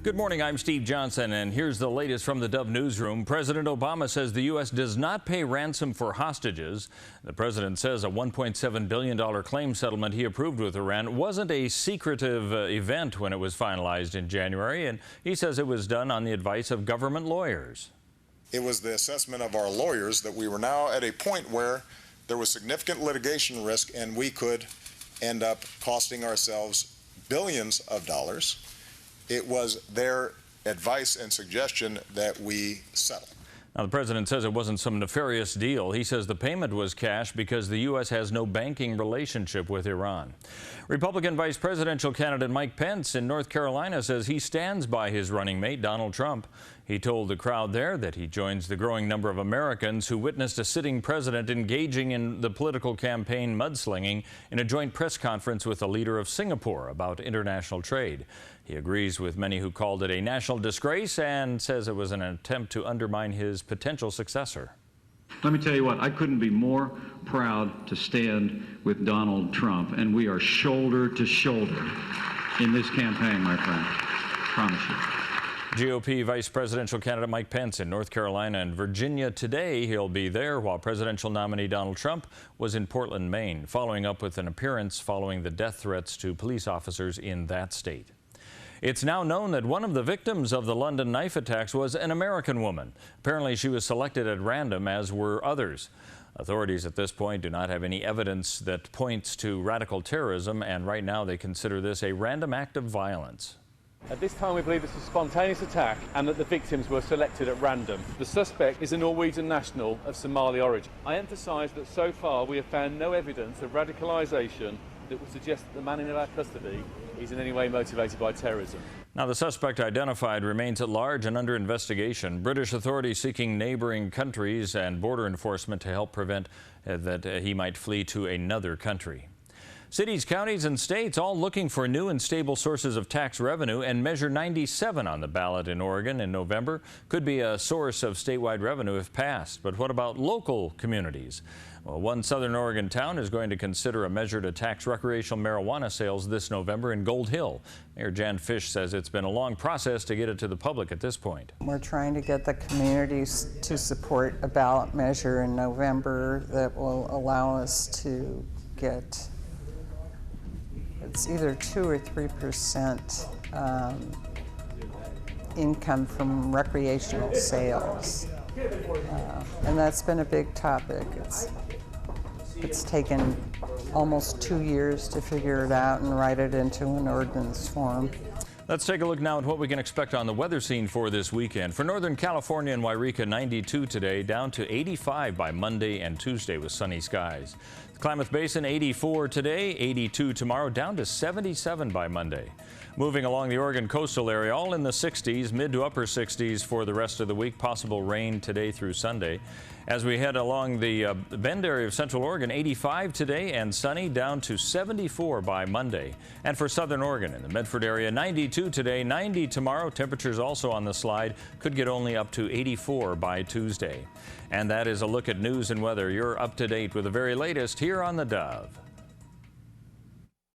Good morning, I'm Steve Johnson, and here's the latest from the Dove newsroom. President Obama says the U.S. does not pay ransom for hostages. The president says a $1.7 billion claim settlement he approved with Iran wasn't a secretive event when it was finalized in January, and he says it was done on the advice of government lawyers. It was the assessment of our lawyers that we were now at a point where there was significant litigation risk and we could end up costing ourselves billions of dollars. It was their advice and suggestion that we settle. Now, the president says it wasn't some nefarious deal. He says the payment was cash because the U.S. has no banking relationship with Iran. Republican vice presidential candidate Mike Pence in North Carolina says he stands by his running mate, Donald Trump. He told the crowd there that he joins the growing number of Americans who witnessed a sitting president engaging in the political campaign mudslinging in a joint press conference with the leader of Singapore about international trade. He agrees with many who called it a national disgrace and says it was an attempt to undermine his potential successor. Let me tell you what, I couldn't be more proud to stand with Donald Trump, and we are shoulder to shoulder in this campaign, my friend. Promise you. GOP Vice Presidential candidate Mike Pence in North Carolina and Virginia today. He'll be there while presidential nominee Donald Trump was in Portland, Maine, following up with an appearance following the death threats to police officers in that state. It's now known that one of the victims of the London knife attacks was an American woman. Apparently, she was selected at random, as were others. Authorities at this point do not have any evidence that points to radical terrorism, and right now they consider this a random act of violence. At this time, we believe it's a spontaneous attack and that the victims were selected at random. The suspect is a Norwegian national of Somali origin. I emphasise that so far we have found no evidence of radicalisation that would suggest that the man in our custody is in any way motivated by terrorism. Now, the suspect identified remains at large and under investigation. British authorities seeking neighboring countries and border enforcement to help prevent that he might flee to another country. Cities, counties, and states all looking for new and stable sources of tax revenue, and Measure 97 on the ballot in Oregon in November could be a source of statewide revenue if passed. But what about local communities? Well, one southern Oregon town is going to consider a measure to tax recreational marijuana sales this November in Gold Hill. Mayor Jan Fish says it's been a long process to get it to the public at this point. We're trying to get the communities to support a ballot measure in November that will allow us to get, it's either 2 or 3% income from recreational sales. And that's been a big topic. It's taken almost 2 years to figure it out and write it into an ordinance form. Let's take a look now at what we can expect on the weather scene for this weekend. For Northern California and Wairika, 92 today, down to 85 by Monday and Tuesday with sunny skies. The Klamath Basin, 84 today, 82 tomorrow, down to 77 by Monday. Moving along the Oregon coastal area, all in the 60s, mid to upper 60s for the rest of the week. Possible rain today through Sunday. As we head along the Bend area of Central Oregon, 85 today and sunny, down to 74 by Monday. And for Southern Oregon in the Medford area, 92 today, 90 tomorrow. Temperatures also on the slide, could get only up to 84 by Tuesday. And that is a look at news and weather. You're up to date with the very latest here on the Dove.